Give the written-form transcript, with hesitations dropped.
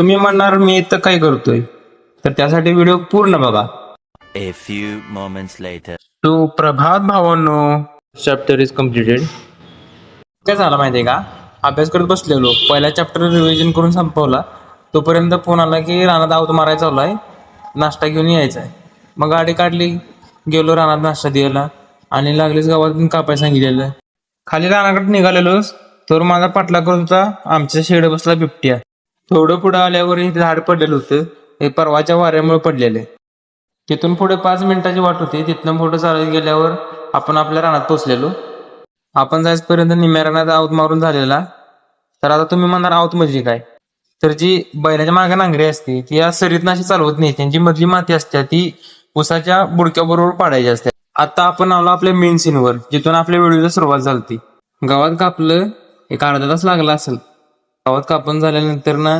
तुम्ही म्हणणार मी इथं काय करतोय, तर त्यासाठी व्हिडिओ पूर्ण बघा. A few moments later. सुप्रभात भावांनो, चॅप्टर इज कम्प्लिटेड. काय झालं माहितीये का, अभ्यास करत बसलेलो, पहिला चॅप्टर रिव्हिजन करून संपवला, तोपर्यंत फोन आला की रानात आवत मारायचा चालू आहे, नाश्ता घेऊन यायचा आहे. मग गाडी काढली, गेलो रानात नाश्ता द्यायला आणि लागलीच गावातून कापाय सांगितलेलं. खाली रानाकडे निघालेलोच तर माझा पाठला करत होता आमच्या शेड बसला बिबट्या. थोडं पुढं आल्यावर हे झाड पडलेलं होतं, हे परवाच्या वाऱ्यामुळे पडलेले. तिथून पुढे 5 मिनिटाची वाट होती. तिथनं पुढे चालत गेल्यावर आपण आपल्या रानात पोचलेलो. आपण जायचपर्यंत निम्या रानात आऊत मारून झालेला. तर आता तुम्ही म्हणणार आऊत म्हणजे काय, तर जी बैलाच्या मागे नांगरी असते ती या सरीतनं अशी चालवत नाही, त्यांची मधली माती असते ती उसाच्या बुडक्याबरोबर पाडायची असते. आता आपण आलो आपल्या मेन सीनवर, जिथून आपल्या व्हिडिओची सुरुवात झाली. गावात कापलं एक अर्धा तास लागला असेल. गावात कापून झाल्यानंतर ना